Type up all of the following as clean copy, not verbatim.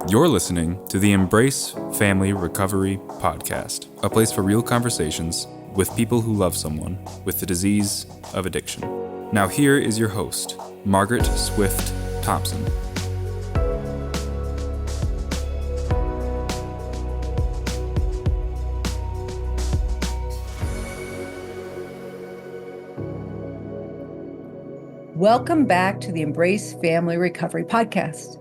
You're listening to the Embrace Family Recovery Podcast, a place for real conversations with people who love someone with the disease of addiction. Now here is your host, Margaret Swift Thompson. Welcome back to the Embrace Family Recovery Podcast.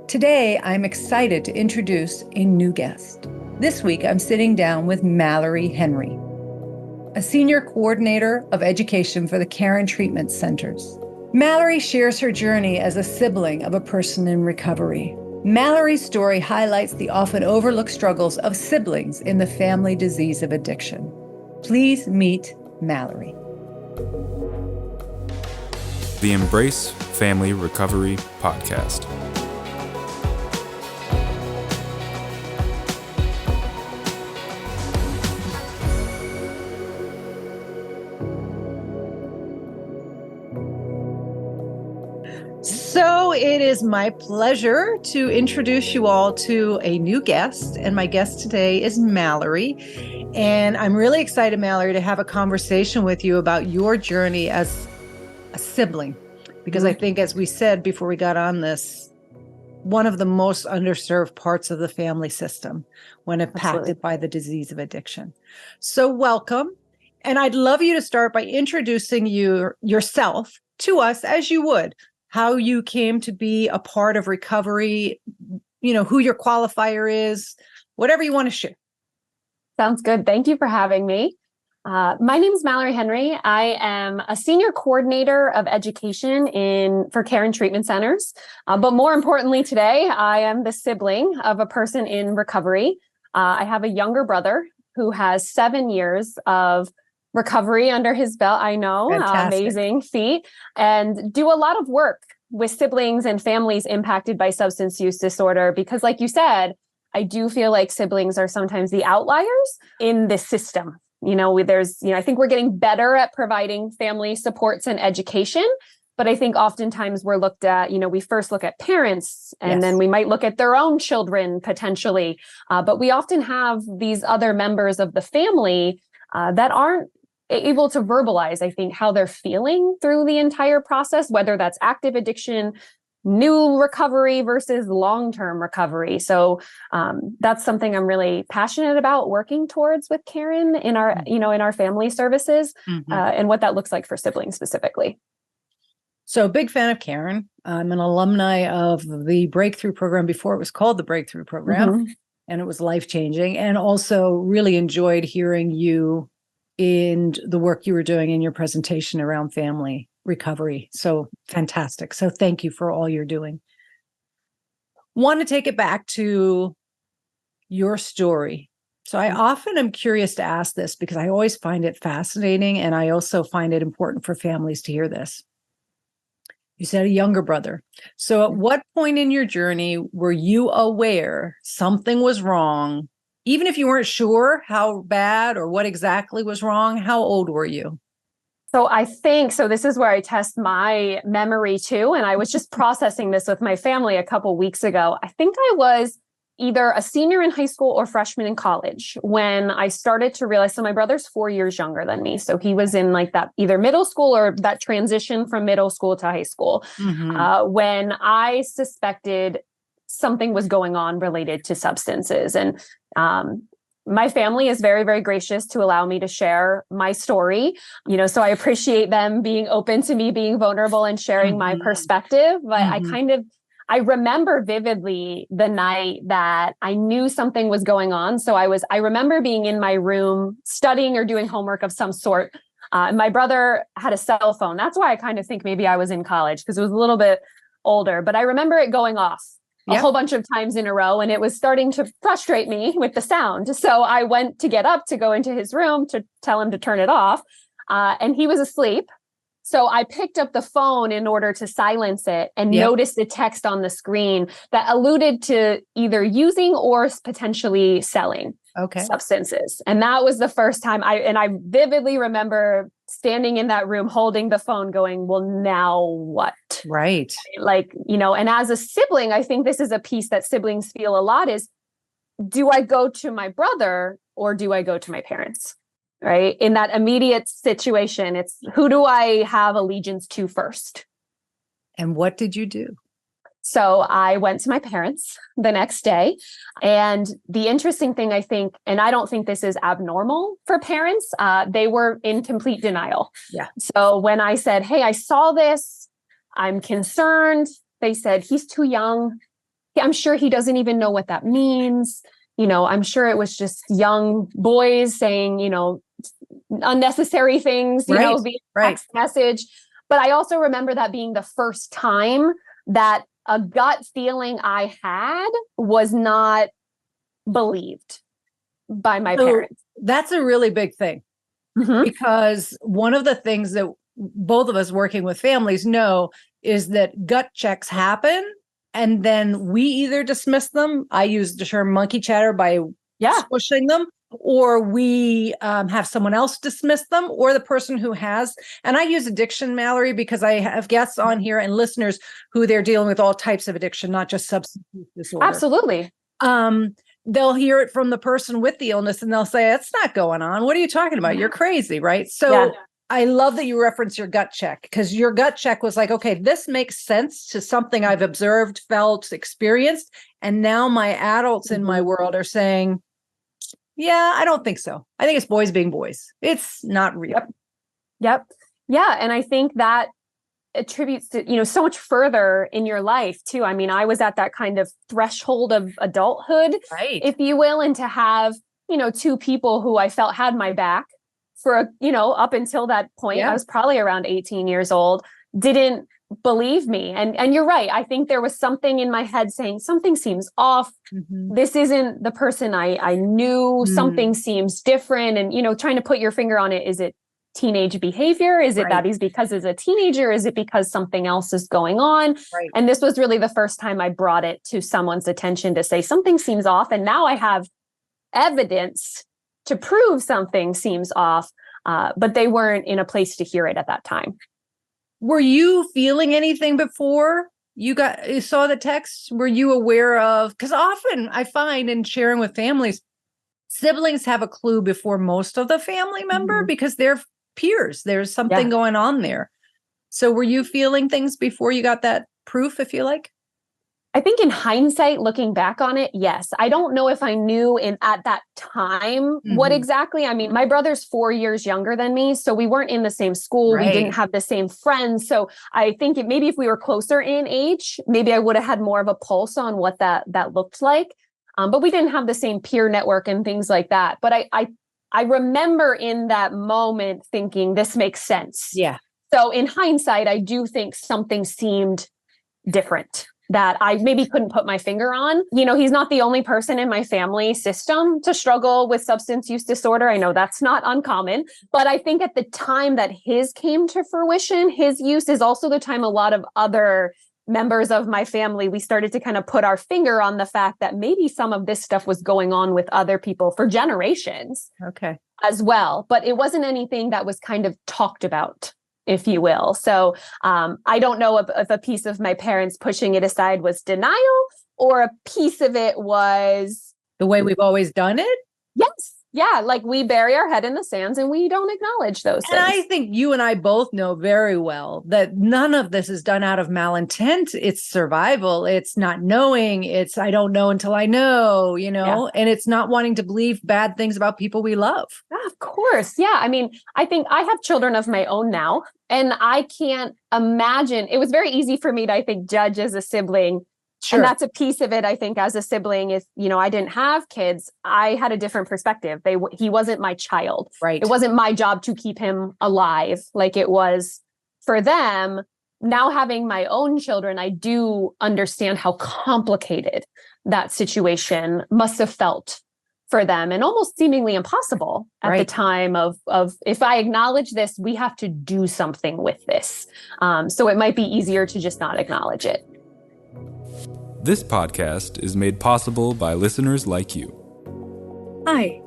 Today, I'm excited to introduce a new guest. This week, I'm sitting down with Mallory Henry, a senior coordinator of education for the Caron Treatment Centers. Mallory shares her journey as a sibling of a person in recovery. Mallory's story highlights the often overlooked struggles of siblings in the family disease of addiction. Please meet Mallory. The Embrace Family Recovery Podcast. So it is my pleasure to introduce you all to a new guest, and my guest today is Mallory. And I'm really excited, Mallory, to have a conversation with you about your journey as a sibling, because I think, as we said before we got on this, one of the most underserved parts of the family system when impacted by the disease of addiction. So welcome. And I'd love you to start by introducing yourself to us as you would, how you came to be a part of recovery, who your qualifier is, whatever you want to share. Sounds good. Thank you for having me. My name is Mallory Henry. I am a senior coordinator of education for Caron Treatment Centers. But more importantly today, I am the sibling of a person in recovery. I have a younger brother who has 7 years of recovery under his belt. I know, amazing feat, and do a lot of work with siblings and families impacted by substance use disorder. Because like you said, I do feel like siblings are sometimes the outliers in this system. I think we're getting better at providing family supports and education, but I think oftentimes we're looked at, we first look at parents and then we might look at their own children potentially. But we often have these other members of the family that aren't able to verbalize, I think, how they're feeling through the entire process, whether that's active addiction, new recovery versus long-term recovery. So that's something I'm really passionate about working towards with Caron in our family services, and what that looks like for siblings specifically. So big fan of Caron. I'm an alumni of the Breakthrough program before it was called the Breakthrough program, and it was life-changing, and also really enjoyed hearing you in the work you were doing in your presentation around family recovery. So fantastic. So thank you for all you're doing. Want to take it back to your story. So I often am curious to ask this because I always find it fascinating, and I also find it important for families to hear this. You said a younger brother. So at what point in your journey were you aware something was wrong? Even if you weren't sure how bad or what exactly was wrong, how old were you? So I think, this is where I test my memory too. And I was just processing this with my family a couple weeks ago. I think I was either a senior in high school or freshman in college when I started to realize, so my brother's 4 years younger than me. So he was in like that either middle school or that transition from middle school to high school, when I suspected something was going on related to substances. And my family is very, very gracious to allow me to share my story, so I appreciate them being open to me being vulnerable and sharing my perspective. But I remember vividly the night that I knew something was going on. So I remember being in my room studying or doing homework of some sort. My brother had a cell phone. That's why I kind of think maybe I was in college, because it was a little bit older, but I remember it going off a whole bunch of times in a row, and it was starting to frustrate me with the sound. So I went to get up to go into his room to tell him to turn it off, and he was asleep. So I picked up the phone in order to silence it and noticed a text on the screen that alluded to either using or potentially selling substances. And that was the first time I vividly remember standing in that room holding the phone going, well, now what? Right. Like, and as a sibling, I think this is a piece that siblings feel a lot is, do I go to my brother or do I go to my parents? Right? In that immediate situation, it's who do I have allegiance to first? And what did you do? So I went to my parents the next day. And the interesting thing, I think, and I don't think this is abnormal for parents, they were in complete denial. Yeah. So when I said, hey, I saw this, I'm concerned, they said, he's too young. I'm sure he doesn't even know what that means. I'm sure it was just young boys saying, unnecessary things, via text message. But I also remember that being the first time that a gut feeling I had was not believed by my parents. That's a really big thing, because one of the things that both of us working with families know is that gut checks happen and then we either dismiss them. I use the term monkey chatter by squishing them, or we have someone else dismiss them, or the person who has. And I use addiction, Mallory, because I have guests on here and listeners who they're dealing with all types of addiction, not just substance use disorder. Absolutely. They'll hear it from the person with the illness and they'll say, it's not going on. What are you talking about? You're crazy, right? So I love that you reference your gut check, because your gut check was like, okay, this makes sense to something I've observed, felt, experienced. And now my adults in my world are saying, yeah, I don't think so. I think it's boys being boys. It's not real. Yep. Yeah. And I think that attributes to, so much further in your life too. I mean, I was at that kind of threshold of adulthood, if you will, and to have, two people who I felt had my back for, up until that point, I was probably around 18 years old, didn't believe me. And you're right. I think there was something in my head saying something seems off. This isn't the person I knew. Something seems different. And, trying to put your finger on it. Is it teenage behavior? Is it that he's because he's a teenager? Is it because something else is going on? And this was really the first time I brought it to someone's attention to say something seems off. And now I have evidence to prove something seems off. But they weren't in a place to hear it at that time. Were you feeling anything before you saw the text? Were you aware of, because often I find in sharing with families, siblings have a clue before most of the family member because they're peers. There's something going on there. So were you feeling things before you got that proof, if you like? I think in hindsight, looking back on it, yes. I don't know if I knew at that time what exactly. I mean, my brother's 4 years younger than me, so we weren't in the same school. We didn't have the same friends. So I think maybe if we were closer in age, maybe I would have had more of a pulse on what that looked like. But we didn't have the same peer network and things like that. But I remember in that moment thinking, this makes sense. Yeah. So in hindsight, I do think something seemed different that I maybe couldn't put my finger on. He's not the only person in my family system to struggle with substance use disorder. I know that's not uncommon, but I think at the time that his came to fruition, his use is also the time a lot of other members of my family, we started to kind of put our finger on the fact that maybe some of this stuff was going on with other people for generations as well. But it wasn't anything that was kind of talked about, if you will. So I don't know if a piece of my parents pushing it aside was denial or a piece of it was the way we've always done it. Yes. Yeah. Like we bury our head in the sands and we don't acknowledge those things. And I think you and I both know very well that none of this is done out of malintent. It's survival. It's not knowing. It's, I don't know until I know, and it's not wanting to believe bad things about people we love. Of course. Yeah. I mean, I think I have children of my own now, and I can't imagine. It was very easy for me to, I think, judge as a sibling. Sure. And that's a piece of it, I think, as a sibling. If, I didn't have kids, I had a different perspective. He wasn't my child. Right. It wasn't my job to keep him alive like it was for them. Now having my own children, I do understand how complicated that situation must have felt for them, and almost seemingly impossible at the time of if I acknowledge this, we have to do something with this. So it might be easier to just not acknowledge it. This podcast is made possible by listeners like you. Hi,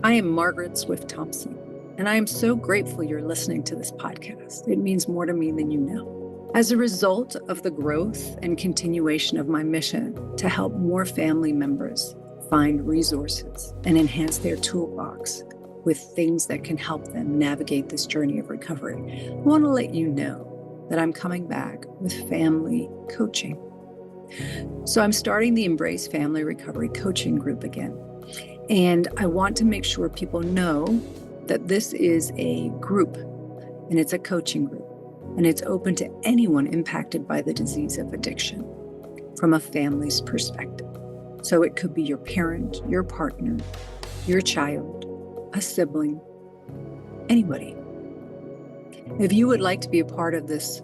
I am Margaret Swift Thompson. And I am so grateful you're listening to this podcast. It means more to me than you know. As a result of the growth and continuation of my mission to help more family members find resources and enhance their toolbox with things that can help them navigate this journey of recovery, I want to let you know that I'm coming back with family coaching. So I'm starting the Embrace Family Recovery Coaching Group again. And I want to make sure people know that this is a group and it's a coaching group and it's open to anyone impacted by the disease of addiction from a family's perspective. So it could be your parent, your partner, your child, a sibling, anybody. If you would like to be a part of this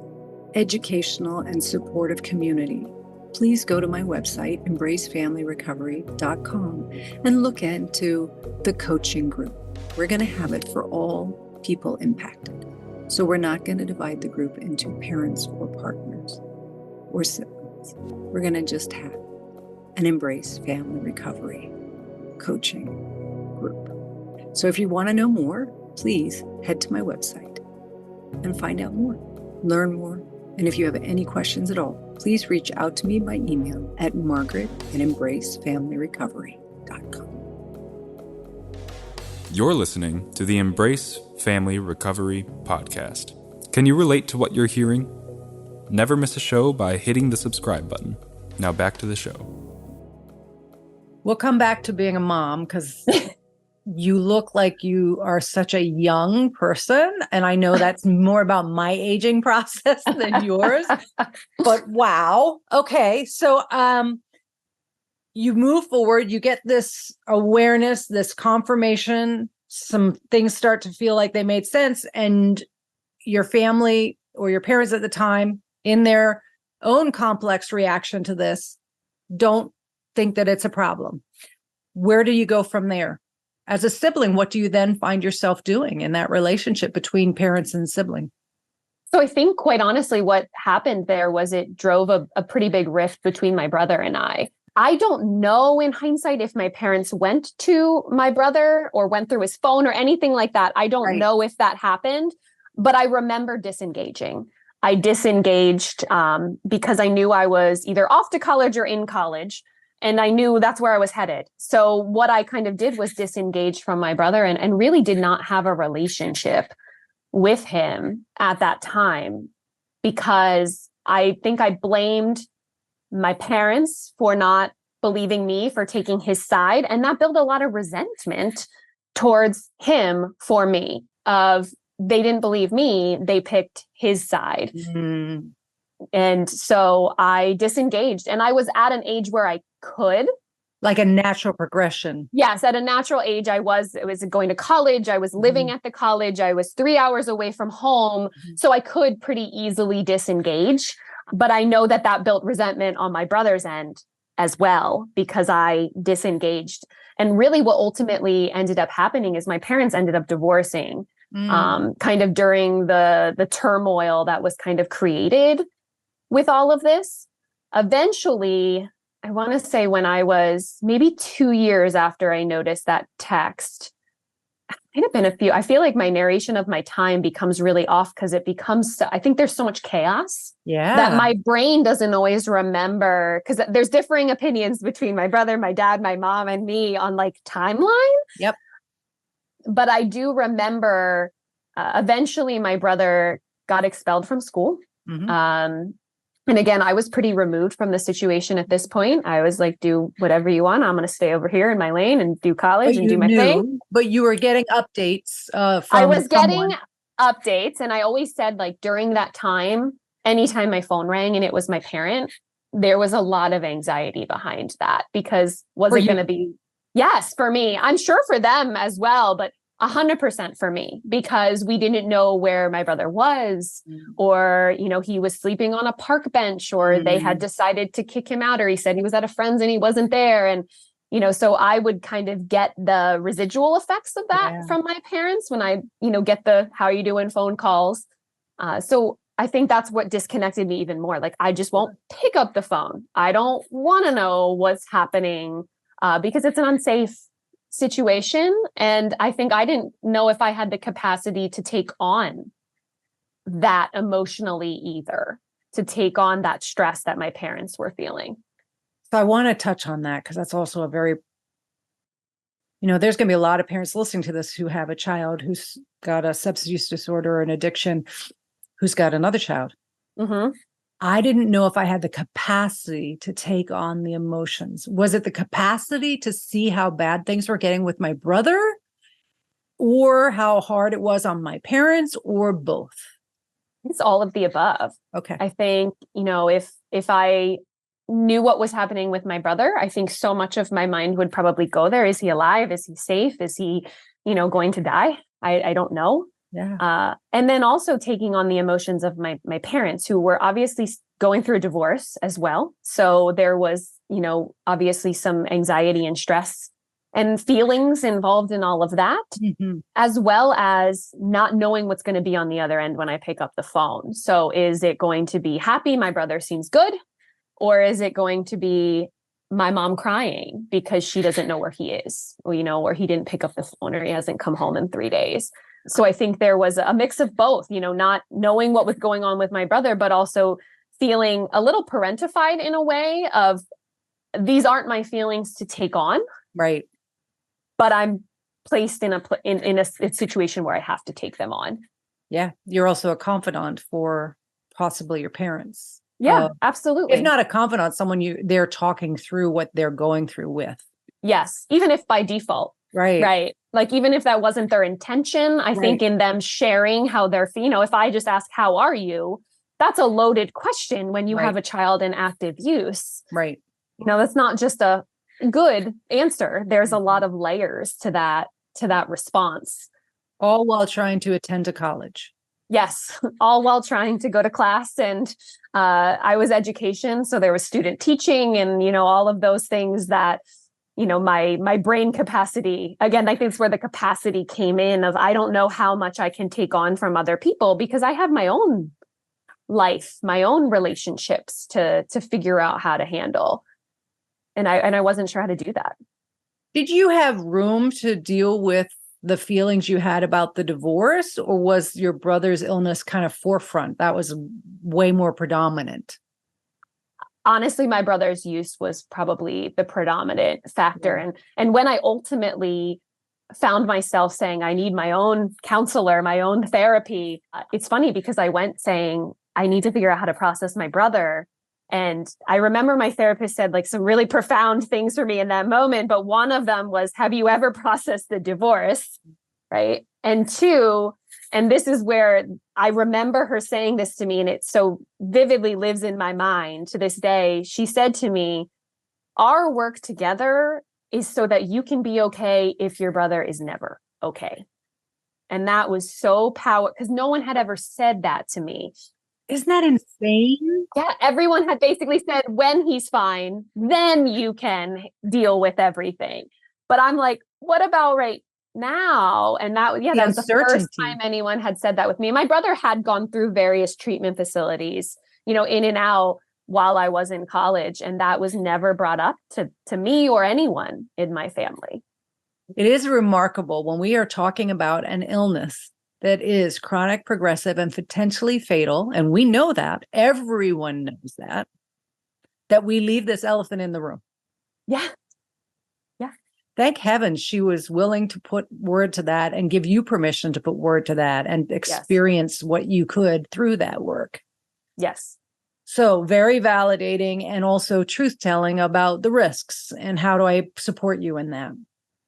educational and supportive community, please go to my website, embracefamilyrecovery.com, and look into the coaching group. We're going to have it for all people impacted. So we're not going to divide the group into parents or partners or siblings. We're going to just have an Embrace Family Recovery coaching group. So if you want to know more, please head to my website and find out more, learn more. And if you have any questions at all, please reach out to me by email at margaret@embracefamilyrecovery.com. You're listening to the Embrace Family Recovery Podcast. Can you relate to what you're hearing? Never miss a show by hitting the subscribe button. Now back to the show. We'll come back to being a mom because you look like you are such a young person. And I know that's more about my aging process than yours. But wow. Okay. So you move forward, you get this awareness, this confirmation, some things start to feel like they made sense. And your family or your parents at the time, in their own complex reaction to this, don't think that it's a problem. Where do you go from there? As a sibling, what do you then find yourself doing in that relationship between parents and sibling? So I think, quite honestly, what happened there was it drove a pretty big rift between my brother and I. I don't know in hindsight if my parents went to my brother or went through his phone or anything like that. I don't know if that happened, but I remember disengaging. I disengaged because I knew I was either off to college or in college, and I knew that's where I was headed. So what I kind of did was disengage from my brother and really did not have a relationship with him at that time, because I think I blamed my parents for not believing me, for taking his side. And that built a lot of resentment towards him for me, of they didn't believe me, they picked his side. Mm. And so I disengaged, and I was at an age where I could. Like a natural progression. Yes, at a natural age, I was going to college. I was living at the college. I was 3 hours away from home. So I could pretty easily disengage. But I know that that built resentment on my brother's end as well, because I disengaged. And really what ultimately ended up happening is my parents ended up divorcing, kind of during the turmoil that was kind of created with all of this. Eventually, I want to say when I was maybe 2 years after I noticed that text, might have been a few. I feel like my narration of my time becomes really off because it becomes, I think there's so much chaos that my brain doesn't always remember, because there's differing opinions between my brother, my dad, my mom, and me on like timeline. Yep. But I do remember eventually my brother got expelled from school. And again, I was pretty removed from the situation at this point. I was like, do whatever you want. I'm going to stay over here in my lane and do college and do my thing. But you were getting updates from I was someone. getting updates. And I always said, like, during that time, anytime my phone rang and it was my parent, there was a lot of anxiety behind that, because was it going to be? Yes, for me. I'm sure for them as well, but 100% for me, because we didn't know where my brother was, or, you know, he was sleeping on a park bench, or they had decided to kick him out, or he said he was at a friend's and he wasn't there. And, you know, so I would kind of get the residual effects of that from my parents when I, you know, get the, how are you doing phone calls. So I think that's what disconnected me even more. Like, I just won't pick up the phone. I don't want to know what's happening because it's an unsafe situation. And I think I didn't know if I had the capacity to take on that emotionally either, to take on that stress that my parents were feeling. So I want to touch on that because that's also a very, there's going to be a lot of parents listening to this who have a child who's got a substance use disorder or an addiction, who's got another child. Mm-hmm. I didn't know if I had the capacity to take on the emotions. Was it the capacity to see how bad things were getting with my brother, or how hard it was on my parents, or both? It's all of the above. Okay. I think, if I knew what was happening with my brother, I think so much of my mind would probably go there. Is he alive? Is he safe? Is he, going to die? I don't know. Yeah. And then also taking on the emotions of my parents, who were obviously going through a divorce as well. So there was, obviously some anxiety and stress and feelings involved in all of that, Mm-hmm. as well as not knowing what's going to be on the other end when I pick up the phone. So is it going to be happy? My brother seems good. Or is it going to be my mom crying because she doesn't know where he is, or he didn't pick up the phone, or he hasn't come home in 3 days. So I think there was a mix of both, not knowing what was going on with my brother, but also feeling a little parentified in a way of, these aren't my feelings to take on. Right. But I'm placed in a situation where I have to take them on. Yeah. You're also a confidant for possibly your parents. Yeah, absolutely. If not a confidant, someone they're talking through what they're going through with. Yes. Even if by default. Right. Right. Like, even if that wasn't their intention, I think in them sharing how they're, if I just ask, how are you? That's a loaded question when you have a child in active use. Right. That's not just a good answer. There's a lot of layers to that response. All while trying to attend to college. Yes, all while trying to go to class. And I was education, so there was student teaching and, all of those things that, my brain capacity, again, I think it's where the capacity came in of, I don't know how much I can take on from other people because I have my own life, my own relationships to figure out how to handle. And I wasn't sure how to do that. Did you have room to deal with the feelings you had about the divorce, or was your brother's illness kind of forefront? That was way more predominant. Honestly, my brother's use was probably the predominant factor. Yeah. And when I ultimately found myself saying, I need my own counselor, my own therapy, it's funny because I went saying, I need to figure out how to process my brother. And I remember my therapist said like some really profound things for me in that moment. But one of them was, have you ever processed the divorce? Right. And two, and this is where I remember her saying this to me, and it so vividly lives in my mind to this day. She said to me, our work together is so that you can be okay if your brother is never okay. And that was so powerful because no one had ever said that to me. Isn't that insane? Yeah, everyone had basically said, when he's fine, then you can deal with everything. But I'm like, what about right now? And that was the first time anyone had said that with me. My brother had gone through various treatment facilities, in and out while I was in college. And that was never brought up to me or anyone in my family. It is remarkable when we are talking about an illness that is chronic, progressive, and potentially fatal, and we know that, everyone knows that we leave this elephant in the room. Yeah. Yeah. Thank heavens she was willing to put word to that and give you permission to put word to that and experience what you could through that work. Yes. So very validating and also truth-telling about the risks and how do I support you in that.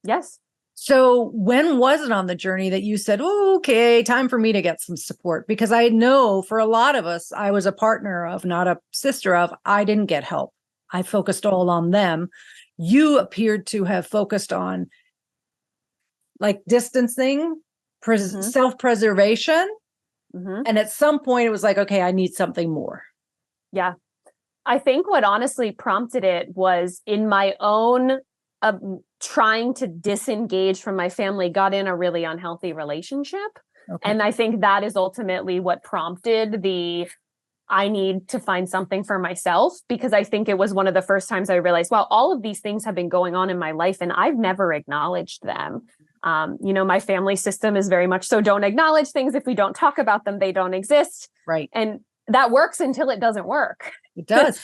Yes. So when was it on the journey that you said, oh, okay, time for me to get some support? Because I know for a lot of us, I was a partner of, not a sister of, I didn't get help. I focused all on them. You appeared to have focused on like distancing, self-preservation. Mm-hmm. And at some point it was like, okay, I need something more. Yeah. I think what honestly prompted it was in my own trying to disengage from my family, got in a really unhealthy relationship. Okay. And I think that is ultimately what prompted the I need to find something for myself, because I think it was one of the first times I realized, wow, all of these things have been going on in my life and I've never acknowledged them. My family system is very much so, don't acknowledge things. If we don't talk about them, they don't exist. Right. And that works until it doesn't work. It does.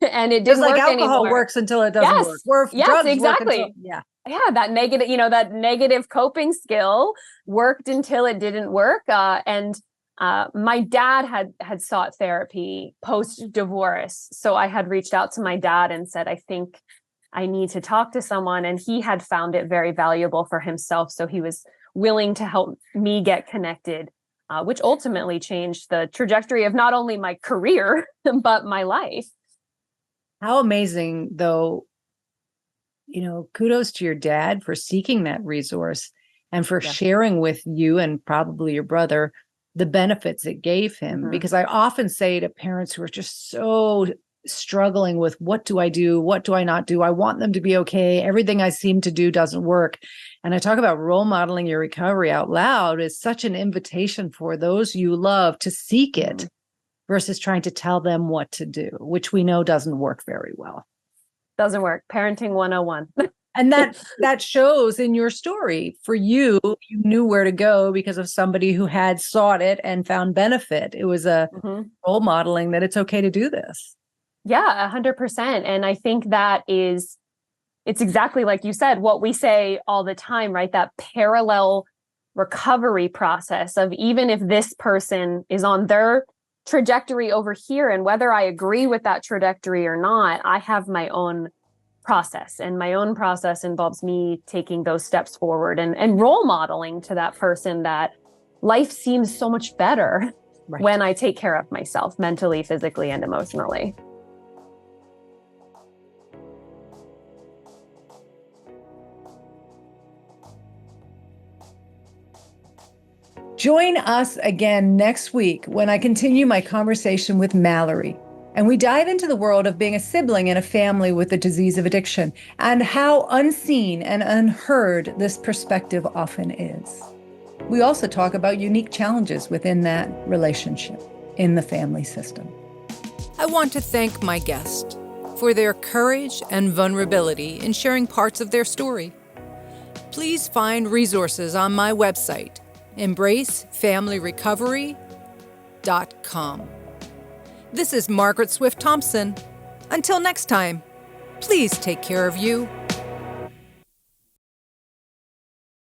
And it Just didn't like work alcohol anymore. works until it doesn't work. Or if Yes, drugs exactly. work until, That negative coping skill worked until it didn't work. My dad had sought therapy post-divorce. So I had reached out to my dad and said, I think I need to talk to someone. And he had found it very valuable for himself. So he was willing to help me get connected, which ultimately changed the trajectory of not only my career, but my life. How amazing, though, kudos to your dad for seeking that resource and for sharing with you and probably your brother the benefits it gave him. Mm-hmm. Because I often say to parents who are just so struggling with, what do I do? What do I not do? I want them to be okay. Everything I seem to do doesn't work. And I talk about role modeling your recovery out loud is such an invitation for those you love to seek it versus trying to tell them what to do, which we know doesn't work very well. Doesn't work. Parenting 101. And that shows in your story. For you, you knew where to go because of somebody who had sought it and found benefit. It was a role modeling that it's okay to do this. Yeah, 100%. And I think it's exactly like you said, what we say all the time, right? That parallel recovery process of, even if this person is on their trajectory over here, and whether I agree with that trajectory or not, I have my own process, and my own process involves me taking those steps forward and role modeling to that person that life seems so much better when I take care of myself mentally, physically, and emotionally. Join us again next week when I continue my conversation with Mallory, and we dive into the world of being a sibling in a family with the disease of addiction and how unseen and unheard this perspective often is. We also talk about unique challenges within that relationship in the family system. I want to thank my guest for their courage and vulnerability in sharing parts of their story. Please find resources on my website, embracefamilyrecovery.com. This is Margaret Swift Thompson. Until next time, please take care of you.